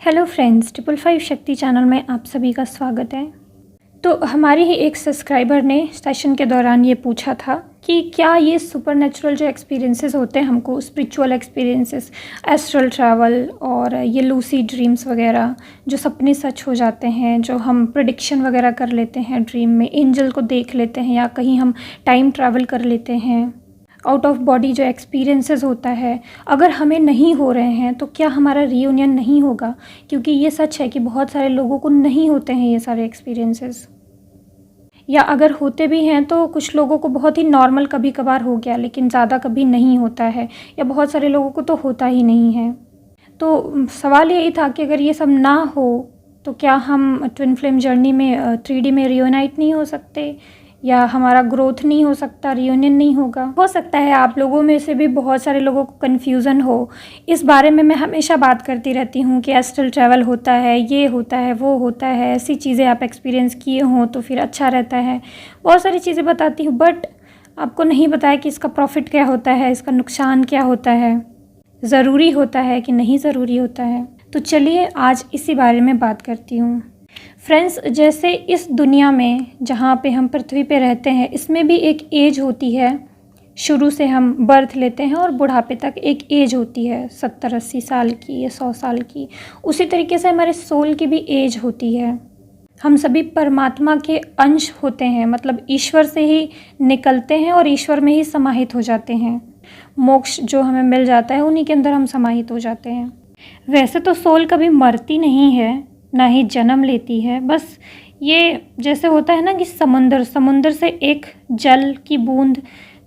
Hello friends, 555 शक्ति channel में आप सभी का स्वागत है। तो हमारी ही एक सब्सक्राइबर ने सेशन के दौरान ये पूछा था कि क्या ये सुपरनेचुरल जो एक्सपीरियंसेस होते हैं हमको, स्पिरिचुअल एक्सपीरियंसेस, एस्ट्रल ट्रैवल और ये लूसीड ड्रीम्स वगैरह, जो सपने सच हो जाते हैं, जो हम प्रेडिक्शन वगैरह कर लेते हैं ड्रीम में, एंजल को देख लेते हैं या कहीं हम टाइम ट्रैवल कर लेते हैं, आउट ऑफ बॉडी जो एक्सपीरियंसेस होता है, अगर हमें नहीं हो रहे हैं तो क्या हमारा रीयूनियन नहीं होगा? क्योंकि ये सच है कि बहुत सारे लोगों को नहीं होते हैं ये सारे एक्सपीरियंसेस, या अगर होते भी हैं तो कुछ लोगों को बहुत ही नॉर्मल कभी कभार हो गया, लेकिन ज़्यादा कभी नहीं होता है, या बहुत सारे लोगों को तो होता ही नहीं है। तो सवाल यही था कि अगर ये सब ना हो तो क्या हम ट्विन फ्लेम जर्नी में 3D में रियूनाइट नहीं हो सकते, या हमारा ग्रोथ नहीं हो सकता, रियूनियन नहीं होगा? हो सकता है आप लोगों में से भी बहुत सारे लोगों को कन्फ्यूज़न हो इस बारे में। मैं हमेशा बात करती रहती हूँ कि एस्ट्रल ट्रैवल होता है, ये होता है, वो होता है, ऐसी चीज़ें आप एक्सपीरियंस किए हों तो फिर अच्छा रहता है, बहुत सारी चीज़ें बताती हूँ। बट आपको नहीं बताया कि इसका प्रॉफिट क्या होता है, इसका नुकसान क्या होता है, ज़रूरी होता है कि नहीं ज़रूरी होता है। तो चलिए आज इसी बारे में बात करती हूँ। फ्रेंड्स, जैसे इस दुनिया में जहाँ पे हम पृथ्वी पे रहते हैं, इसमें भी एक एज होती है। शुरू से हम बर्थ लेते हैं और बुढ़ापे तक एक एज होती है, 70-80 साल की या 100 साल की। उसी तरीके से हमारे सोल की भी एज होती है। हम सभी परमात्मा के अंश होते हैं, मतलब ईश्वर से ही निकलते हैं और ईश्वर में ही समाहित हो जाते हैं। मोक्ष जो हमें मिल जाता है उन्हीं के अंदर हम समाहित हो जाते हैं। वैसे तो सोल कभी मरती नहीं है, ना ही जन्म लेती है। बस ये जैसे होता है ना कि समुंदर से एक जल की बूंद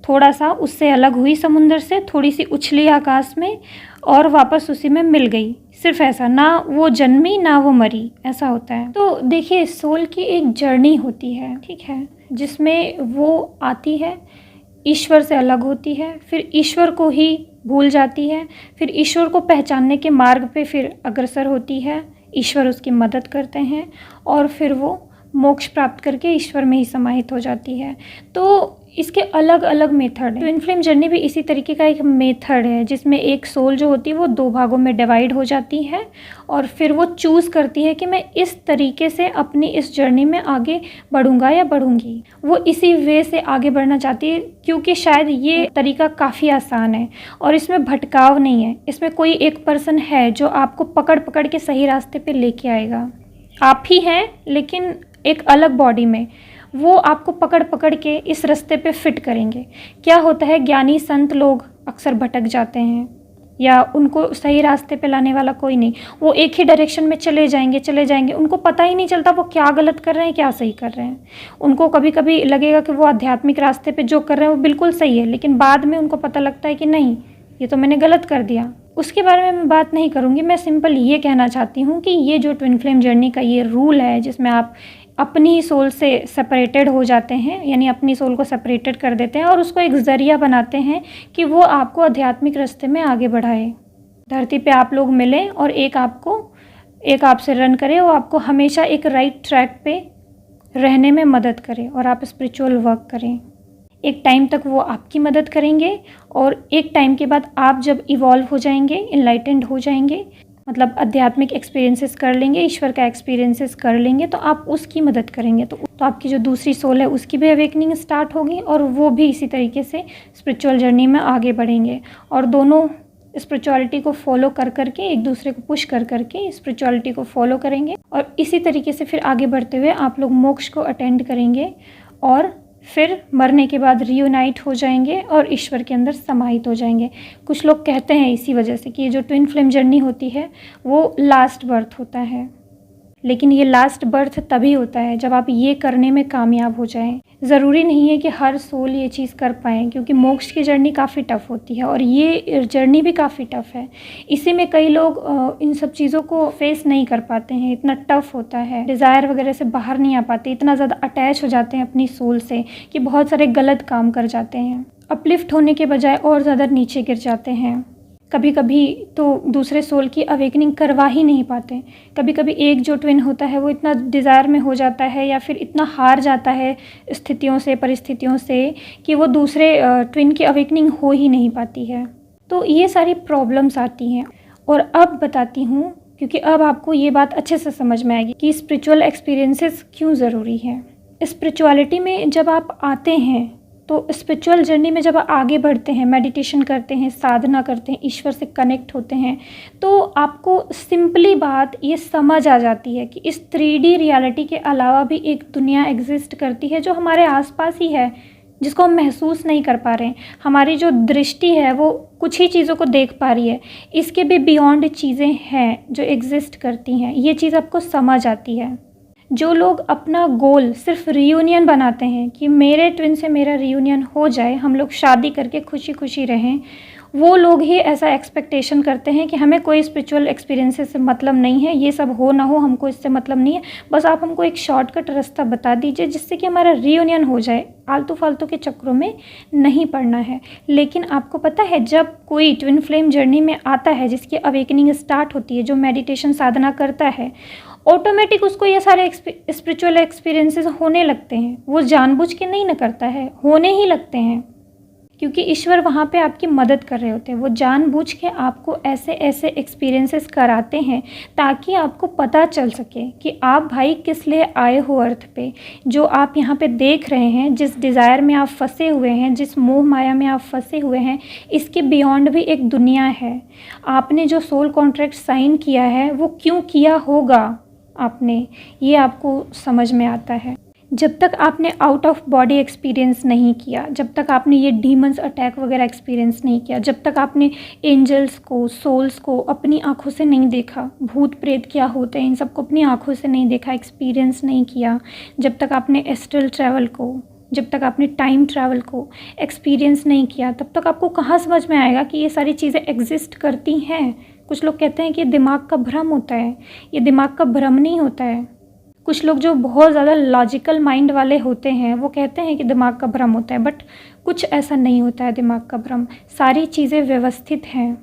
थोड़ा सा उससे अलग हुई, समुंदर से थोड़ी सी उछली आकाश में और वापस उसी में मिल गई, सिर्फ ऐसा। ना वो जन्मी ना वो मरी, ऐसा होता है। तो देखिए, सोल की एक जर्नी होती है, ठीक है, जिसमें वो आती है, ईश्वर से अलग होती है, फिर ईश्वर को ही भूल जाती है, फिर ईश्वर को पहचानने के मार्ग पे फिर अग्रसर होती है, ईश्वर उसकी मदद करते हैं और फिर वो मोक्ष प्राप्त करके ईश्वर में ही समाहित हो जाती है। तो इसके अलग अलग मेथड हैं। ट्विन फ्लेम जर्नी भी इसी तरीके का एक मेथड है, जिसमें एक सोल जो होती है वो 2 भागों में डिवाइड हो जाती है और फिर वो चूज़ करती है कि मैं इस तरीके से अपनी इस जर्नी में आगे बढ़ूंगा या बढ़ूंगी। वो इसी वे से आगे बढ़ना चाहती है, क्योंकि शायद ये तरीका काफ़ी आसान है और इसमें भटकाव नहीं है। इसमें कोई एक पर्सन है जो आपको पकड़ पकड़ के सही रास्ते पे लेके आएगा। आप ही हैं, लेकिन एक अलग बॉडी में। वो आपको पकड़ पकड़ के इस रास्ते पे फिट करेंगे। क्या होता है, ज्ञानी संत लोग अक्सर भटक जाते हैं या उनको सही रास्ते पे लाने वाला कोई नहीं। वो एक ही डायरेक्शन में चले जाएंगे, उनको पता ही नहीं चलता वो क्या गलत कर रहे हैं, क्या सही कर रहे हैं। उनको कभी कभी लगेगा कि वो आध्यात्मिक रास्ते पे जो कर रहे हैं वो बिल्कुल सही है, लेकिन बाद में उनको पता लगता है कि नहीं, ये तो मैंने गलत कर दिया। उसके बारे में मैं बात नहीं करूँगी। मैं सिंपल ये कहना चाहती हूँ कि ये जो ट्विन फ्लेम जर्नी का ये रूल है, जिसमें आप अपनी ही सोल से सेपरेटेड हो जाते हैं, यानी अपनी सोल को सेपरेटेड कर देते हैं और उसको एक ज़रिया बनाते हैं कि वो आपको आध्यात्मिक रास्ते में आगे बढ़ाए। धरती पे आप लोग मिलें और एक आपसे रन करे, वो आपको हमेशा एक राइट ट्रैक पे रहने में मदद करे और आप स्पिरिचुअल वर्क करें। एक टाइम तक वो आपकी मदद करेंगे और एक टाइम के बाद आप जब इवॉल्व हो जाएंगे, इनलाइटेंड हो जाएंगे, मतलब आध्यात्मिक एक्सपीरियंसेस कर लेंगे, ईश्वर का एक्सपीरियंसेस कर लेंगे, तो आप उसकी मदद करेंगे। तो आपकी जो दूसरी सोल है उसकी भी अवेकनिंग स्टार्ट होगी और वो भी इसी तरीके से स्पिरिचुअल जर्नी में आगे बढ़ेंगे और दोनों स्पिरिचुअलिटी को फॉलो कर करके, एक दूसरे को पुश कर करके स्पिरिचुअलिटी को फॉलो करेंगे और इसी तरीके से फिर आगे बढ़ते हुए आप लोग मोक्ष को अटेंड करेंगे और फिर मरने के बाद रियूनाइट हो जाएंगे और ईश्वर के अंदर समाहित हो जाएंगे। कुछ लोग कहते हैं इसी वजह से कि ये जो ट्विन फ्लेम जर्नी होती है वो लास्ट बर्थ होता है, लेकिन ये लास्ट बर्थ तभी होता है जब आप ये करने में कामयाब हो जाएं। ज़रूरी नहीं है कि हर सोल ये चीज़ कर पाएँ, क्योंकि मोक्ष की जर्नी काफ़ी टफ़ होती है और ये जर्नी भी काफ़ी टफ़ है। इसी में कई लोग इन सब चीज़ों को फेस नहीं कर पाते हैं, इतना टफ़ होता है, डिज़ायर वगैरह से बाहर नहीं आ पाते, इतना ज़्यादा अटैच हो जाते हैं अपनी सोल से कि बहुत सारे गलत काम कर जाते हैं। अपलिफ्ट होने के बजाय और ज़्यादा नीचे गिर जाते हैं। कभी कभी तो दूसरे सोल की अवेकनिंग करवा ही नहीं पाते। कभी कभी एक जो ट्विन होता है वो इतना डिज़ायर में हो जाता है या फिर इतना हार जाता है स्थितियों से, परिस्थितियों से, कि वो दूसरे ट्विन की अवेकनिंग हो ही नहीं पाती है। तो ये सारी प्रॉब्लम्स आती हैं। और अब बताती हूँ क्योंकि अब आपको ये बात अच्छे से समझ में आएगी कि स्पिरिचुअल एक्सपीरियंसेस क्यों ज़रूरी है। स्पिरिचुअलिटी में जब आप आते हैं, तो स्पिरिचुअल जर्नी में जब आप आगे बढ़ते हैं, मेडिटेशन करते हैं, साधना करते हैं, ईश्वर से कनेक्ट होते हैं, तो आपको सिंपली बात ये समझ आ जाती है कि इस 3D रियलिटी के अलावा भी एक दुनिया एग्जिस्ट करती है जो हमारे आसपास ही है, जिसको हम महसूस नहीं कर पा रहे हैं। हमारी जो दृष्टि है वो कुछ ही चीज़ों को देख पा रही है, इसके भी बियॉन्ड चीज़ें हैं जो एग्जिस्ट करती हैं। ये चीज़ आपको समझ आती है। जो लोग अपना गोल सिर्फ रियूनियन बनाते हैं कि मेरे ट्विन से मेरा रियूनियन हो जाए, हम लोग शादी करके खुशी खुशी रहें, वो लोग ही ऐसा एक्सपेक्टेशन करते हैं कि हमें कोई स्पिरिचुअल एक्सपीरियंसेस से मतलब नहीं है, ये सब हो ना हो हमको इससे मतलब नहीं है, बस आप हमको एक शॉर्टकट रास्ता बता दीजिए जिससे कि हमारा रियूनियन हो जाए, आलतू फालतू के चक्रों में नहीं पड़ना है। लेकिन आपको पता है, जब कोई ट्विन फ्लेम जर्नी में आता है, जिसकी अवेकनिंग स्टार्ट होती है, जो मेडिटेशन साधना करता है, ऑटोमेटिक उसको ये सारे स्पिरिचुअल एक्सपीरियंसेस होने लगते हैं। वो जानबूझ के नहीं न करता है, होने ही लगते हैं, क्योंकि ईश्वर वहाँ पे आपकी मदद कर रहे होते हैं। वो जानबूझ के आपको ऐसे ऐसे एक्सपीरियंसेस कराते हैं ताकि आपको पता चल सके कि आप भाई किस लिए आए हो अर्थ पे। जो आप यहाँ पे देख रहे हैं, जिस डिज़ायर में आप फंसे हुए हैं, जिस मोह माया में आप फंसे हुए हैं, इसके बियॉन्ड भी एक दुनिया है। आपने जो सोल कॉन्ट्रैक्ट साइन किया है वो क्यों किया होगा आपने, ये आपको समझ में आता है। जब तक आपने आउट ऑफ बॉडी एक्सपीरियंस नहीं किया, जब तक आपने ये डीमंस अटैक वगैरह एक्सपीरियंस नहीं किया, जब तक आपने एंजल्स को, सोल्स को अपनी आंखों से नहीं देखा, भूत प्रेत क्या होते हैं इन सबको अपनी आंखों से नहीं देखा, एक्सपीरियंस नहीं किया, जब तक आपने एस्ट्रल ट्रैवल को, जब तक आपने टाइम ट्रैवल को एक्सपीरियंस नहीं किया, तब तक आपको कहाँ समझ में आएगा कि ये सारी चीज़ें एग्जिस्ट करती हैं। कुछ लोग कहते हैं कि दिमाग का भ्रम होता है, ये दिमाग का भ्रम नहीं होता है। कुछ लोग जो बहुत ज़्यादा लॉजिकल माइंड वाले होते हैं वो कहते हैं कि दिमाग का भ्रम होता है, बट कुछ ऐसा नहीं होता है दिमाग का भ्रम। सारी चीज़ें व्यवस्थित हैं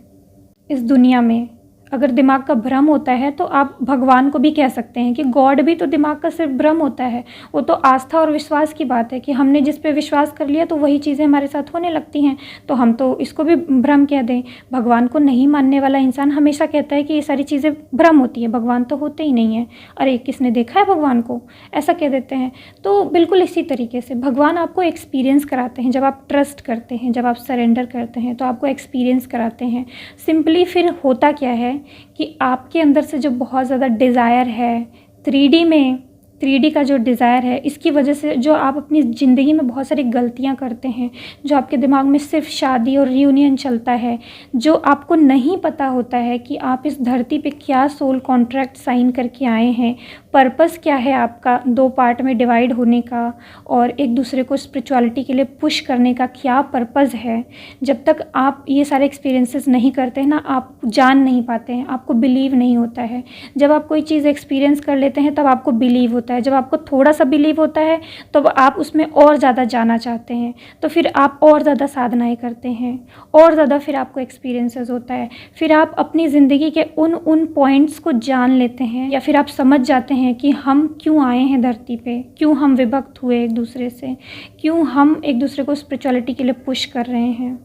इस दुनिया में। अगर दिमाग का भ्रम होता है तो आप भगवान को भी कह सकते हैं कि गॉड भी तो दिमाग का सिर्फ भ्रम होता है। वो तो आस्था और विश्वास की बात है कि हमने जिस पे विश्वास कर लिया तो वही चीज़ें हमारे साथ होने लगती हैं, तो हम तो इसको भी भ्रम कह दें। भगवान को नहीं मानने वाला इंसान हमेशा कहता है कि ये सारी चीज़ें भ्रम होती है, भगवान तो होते ही नहीं है, अरे किसने देखा है भगवान को, ऐसा कह देते हैं। तो बिल्कुल इसी तरीके से भगवान आपको एक्सपीरियंस कराते हैं। जब आप ट्रस्ट करते हैं, जब आप सरेंडर करते हैं, तो आपको एक्सपीरियंस कराते हैं। सिंपली फिर होता क्या है कि आपके अंदर से जो बहुत ज़्यादा डिज़ायर है 3D में, 3D का जो डिज़ायर है, इसकी वजह से जो आप अपनी ज़िंदगी में बहुत सारी गलतियां करते हैं, जो आपके दिमाग में सिर्फ शादी और रियूनियन चलता है, जो आपको नहीं पता होता है कि आप इस धरती पे क्या सोल कॉन्ट्रैक्ट साइन करके आए हैं, पर्पस क्या है आपका 2 पार्ट में डिवाइड होने का, और एक दूसरे को स्पिरिचुअलिटी के लिए पुश करने का क्या पर्पस है। जब तक आप ये सारे एक्सपीरियंसेस नहीं करते हैं ना, आप जान नहीं पाते हैं, आपको बिलीव नहीं होता है। जब आप कोई चीज़ एक्सपीरियंस कर लेते हैं तब आपको बिलीव होता है। जब आपको थोड़ा सा बिलीव होता है तो आप उसमें और ज़्यादा जाना चाहते हैं, तो फिर आप और ज़्यादा साधनाएं करते हैं, और ज़्यादा फिर आपको एक्सपीरियंसेस होता है। फिर आप अपनी ज़िंदगी के उन पॉइंट्स को जान लेते हैं, या फिर आप समझ जाते हैं कि हम क्यों आए हैं धरती पे, क्यों हम विभक्त हुए एक दूसरे से, क्यों हम एक दूसरे को स्पिरिचुअलिटी के लिए पुश कर रहे हैं।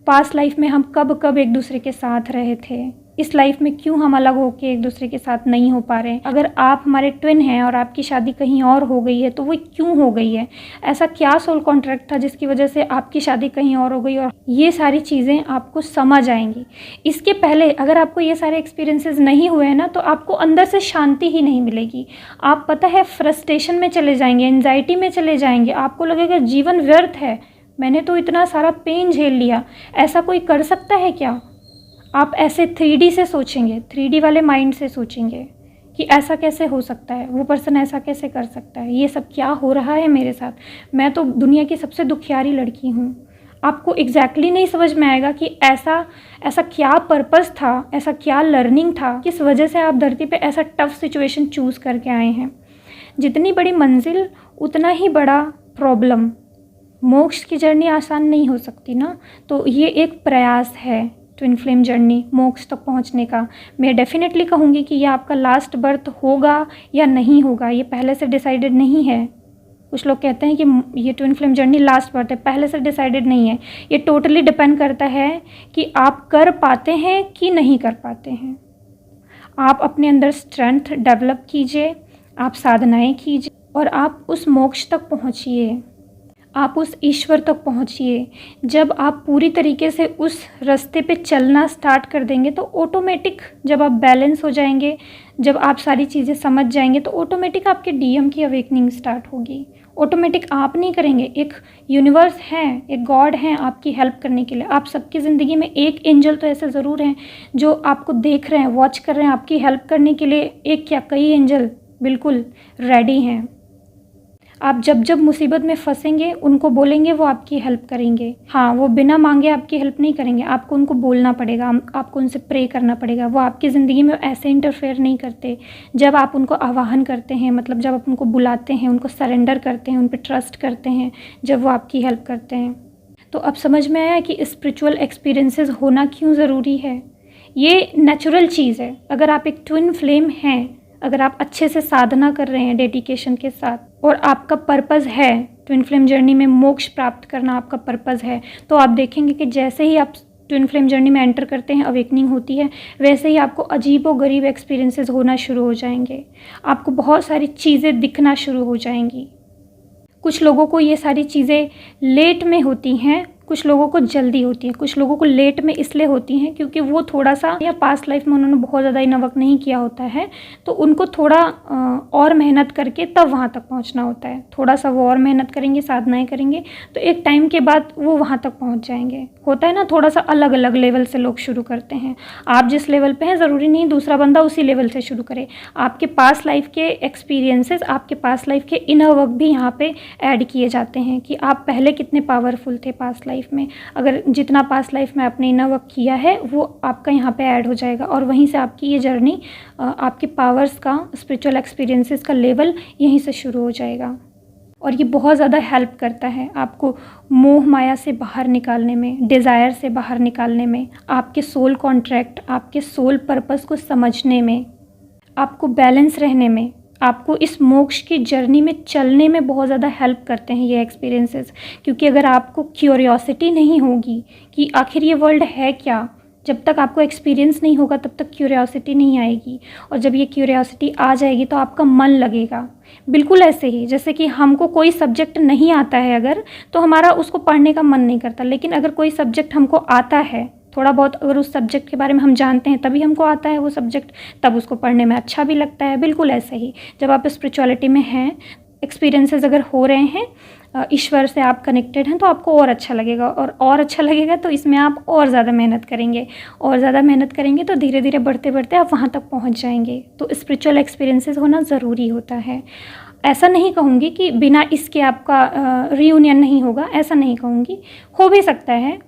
पास्ट लाइफ में हम कब कब एक दूसरे के साथ रहे थे, इस लाइफ में क्यों हम अलग होकर एक दूसरे के साथ नहीं हो पा रहे हैं। अगर आप हमारे ट्विन हैं और आपकी शादी कहीं और हो गई है तो वो क्यों हो गई है, ऐसा क्या सोल कॉन्ट्रैक्ट था जिसकी वजह से आपकी शादी कहीं और हो गई, और ये सारी चीज़ें आपको समझ आएंगी। इसके पहले अगर आपको ये सारे एक्सपीरियंसेस नहीं हुए हैं ना, तो आपको अंदर से शांति ही नहीं मिलेगी। आप पता है फ्रस्ट्रेशन में चले जाएंगे, एंजाइटी में चले जाएंगे, आपको लगेगा जीवन व्यर्थ है, मैंने तो इतना सारा पेन झेल लिया, ऐसा कोई कर सकता है क्या। आप ऐसे 3D से सोचेंगे, 3D वाले माइंड से सोचेंगे कि ऐसा कैसे हो सकता है, वो पर्सन ऐसा कैसे कर सकता है, ये सब क्या हो रहा है मेरे साथ, मैं तो दुनिया की सबसे दुखियारी लड़की हूँ। आपको एग्जैक्टली नहीं समझ में आएगा कि ऐसा क्या पर्पस था, ऐसा क्या लर्निंग था, किस वजह से आप धरती पे ऐसा टफ सिचुएशन चूज़ करके आए हैं। जितनी बड़ी मंजिल उतना ही बड़ा प्रॉब्लम। मोक्ष की जर्नी आसान नहीं हो सकती ना, तो ये एक प्रयास है ट्विन फ्लेम जर्नी मोक्ष तक पहुंचने का। मैं डेफिनेटली कहूँगी कि ये आपका लास्ट बर्थ होगा या नहीं होगा, ये पहले से डिसाइडेड नहीं है। कुछ लोग कहते हैं कि ये twin flame journey last birth है, पहले से डिसाइडेड नहीं है। ये टोटली डिपेंड करता है कि आप कर पाते हैं कि नहीं कर पाते हैं। आप अपने अंदर स्ट्रेंथ डेवलप कीजिए, आप साधनाएं कीजिए और आप उस मोक्ष तक पहुँचिए, आप उस ईश्वर तक पहुँचिए। जब आप पूरी तरीके से उस रास्ते पे चलना स्टार्ट कर देंगे तो ऑटोमेटिक जब आप बैलेंस हो जाएंगे, जब आप सारी चीज़ें समझ जाएंगे तो ऑटोमेटिक आपके डीएम की अवेकनिंग स्टार्ट होगी। ऑटोमेटिक आप नहीं करेंगे, एक यूनिवर्स है, एक गॉड है आपकी हेल्प करने के लिए। आप सबकी ज़िंदगी में एक एंजल तो ऐसे ज़रूर हैं जो आपको देख रहे हैं, वॉच कर रहे हैं, आपकी हेल्प करने के लिए। एक क्या कई एंजल बिल्कुल रेडी हैं। आप जब जब मुसीबत में फंसेंगे उनको बोलेंगे, वो आपकी हेल्प करेंगे। हाँ, वो बिना मांगे आपकी हेल्प नहीं करेंगे, आपको उनको बोलना पड़ेगा, आपको उनसे प्रे करना पड़ेगा। वो आपकी ज़िंदगी में ऐसे इंटरफेयर नहीं करते। जब आप उनको आवाहन करते हैं, मतलब जब आप उनको बुलाते हैं, उनको सरेंडर करते हैं, उन पर ट्रस्ट करते हैं, जब वो आपकी हेल्प करते हैं। तो अब समझ में आया कि स्पिरिचुअल एक्सपीरियंसेस होना क्यों ज़रूरी है। ये नेचुरल चीज़ है। अगर आप एक ट्विन फ्लेम हैं, अगर आप अच्छे से साधना कर रहे हैं डेडिकेशन के साथ और आपका पर्पज़ है ट्विन फ्लेम जर्नी में मोक्ष प्राप्त करना, आपका पर्पज़ है, तो आप देखेंगे कि जैसे ही आप ट्विन फ्लेम जर्नी में एंटर करते हैं, अवेकनिंग होती है, वैसे ही आपको अजीबोगरीब एक्सपीरियंसेस होना शुरू हो जाएंगे। आपको बहुत सारी चीज़ें दिखना शुरू हो जाएंगी। कुछ लोगों को ये सारी चीज़ें लेट में होती हैं, कुछ लोगों को जल्दी होती है। कुछ लोगों को लेट में इसलिए होती हैं क्योंकि वो थोड़ा सा या पास्ट लाइफ में उन्होंने बहुत ज़्यादा इनर वर्क नहीं किया होता है, तो उनको थोड़ा और मेहनत करके तब वहाँ तक पहुँचना होता है। थोड़ा सा वो और मेहनत करेंगे, साधनाएं करेंगे, तो एक टाइम के बाद वो वहाँ तक पहुँच जाएंगे। होता है ना, थोड़ा सा अलग अलग लेवल से लोग शुरू करते हैं। आप जिस लेवल पे हैं ज़रूरी नहीं दूसरा बंदा उसी लेवल से शुरू करे। आपके पास्ट लाइफ के एक्सपीरियंसेस, आपके पास्ट लाइफ के इनर वर्क भी यहाँ पे ऐड किए जाते हैं कि आप पहले कितने पावरफुल थे पास्ट लाइफ में। अगर जितना पास्ट लाइफ में आपने इनर वर्क किया है वो आपका यहाँ पे ऐड हो जाएगा और वहीं से आपकी ये जर्नी, आपके पावर्स का, स्पिरिचुअल एक्सपीरियंसेस का लेवल यहीं से शुरू हो जाएगा। और ये बहुत ज़्यादा हेल्प करता है आपको मोह माया से बाहर निकालने में, डिज़ायर से बाहर निकालने में, आपके सोल कॉन्ट्रैक्ट, आपके सोल पर्पस को समझने में, आपको बैलेंस रहने में, आपको इस मोक्ष की जर्नी में चलने में बहुत ज़्यादा हेल्प करते हैं ये एक्सपीरियंसेस। क्योंकि अगर आपको क्यूरियोसिटी नहीं होगी कि आखिर ये वर्ल्ड है क्या, जब तक आपको एक्सपीरियंस नहीं होगा तब तक क्यूरियोसिटी नहीं आएगी। और जब ये क्यूरियोसिटी आ जाएगी तो आपका मन लगेगा। बिल्कुल ऐसे ही जैसे कि हमको कोई सब्जेक्ट नहीं आता है अगर, तो हमारा उसको पढ़ने का मन नहीं करता। लेकिन अगर कोई सब्जेक्ट हमको आता है, थोड़ा बहुत अगर उस सब्जेक्ट के बारे में हम जानते हैं, तभी हमको आता है वो सब्जेक्ट, तब उसको पढ़ने में अच्छा भी लगता है। बिल्कुल ऐसे ही जब आप स्पिरिचुअलिटी में हैं, एक्सपीरियंसेस अगर हो रहे हैं, ईश्वर से आप कनेक्टेड हैं, तो आपको और अच्छा लगेगा। और अच्छा लगेगा तो इसमें आप और ज़्यादा मेहनत करेंगे, और ज़्यादा मेहनत करेंगे तो धीरे धीरे बढ़ते बढ़ते आप वहाँ तक पहुँच जाएंगे। तो स्पिरिचुअल एक्सपीरियंसेस होना ज़रूरी होता है। ऐसा नहीं कहूँगी कि बिना इसके आपका रीयूनियन नहीं होगा, ऐसा नहीं कहूँगी, हो भी सकता है,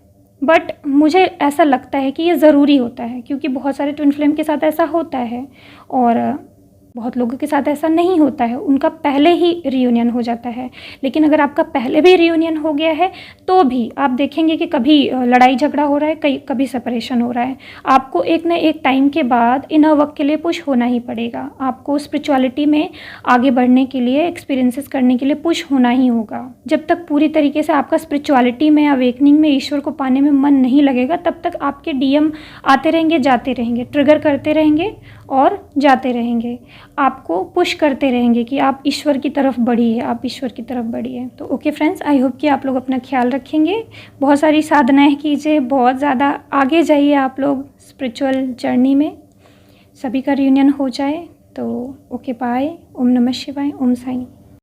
बट मुझे ऐसा लगता है कि ये ज़रूरी होता है। क्योंकि बहुत सारे ट्विन फ्लेम के साथ ऐसा होता है और बहुत लोगों के साथ ऐसा नहीं होता है, उनका पहले ही रीयूनियन हो जाता है। लेकिन अगर आपका पहले भी रीयूनियन हो गया है तो भी आप देखेंगे कि कभी लड़ाई झगड़ा हो रहा है, कभी सेपरेशन हो रहा है। आपको एक न एक टाइम के बाद इनर वर्क के लिए पुश होना ही पड़ेगा। आपको स्पिरिचुअलिटी में आगे बढ़ने के लिए, एक्सपीरियंसेस करने के लिए पुश होना ही होगा। जब तक पूरी तरीके से आपका स्पिरिचुअलिटी में, अवेकनिंग में, ईश्वर को पाने में मन नहीं लगेगा, तब तक आपके डीएम आते रहेंगे, जाते रहेंगे, ट्रिगर करते रहेंगे और जाते रहेंगे, आपको पुश करते रहेंगे कि आप ईश्वर की तरफ बढ़िए, आप ईश्वर की तरफ बढ़िए। तो ओके फ्रेंड्स, आई होप कि आप लोग अपना ख्याल रखेंगे, बहुत सारी साधनाएं कीजिए, बहुत ज़्यादा आगे जाइए आप लोग स्पिरिचुअल जर्नी में, सभी का रियूनियन हो जाए। तो ओके, बाय। ओम नमः शिवाय, ओम साईं।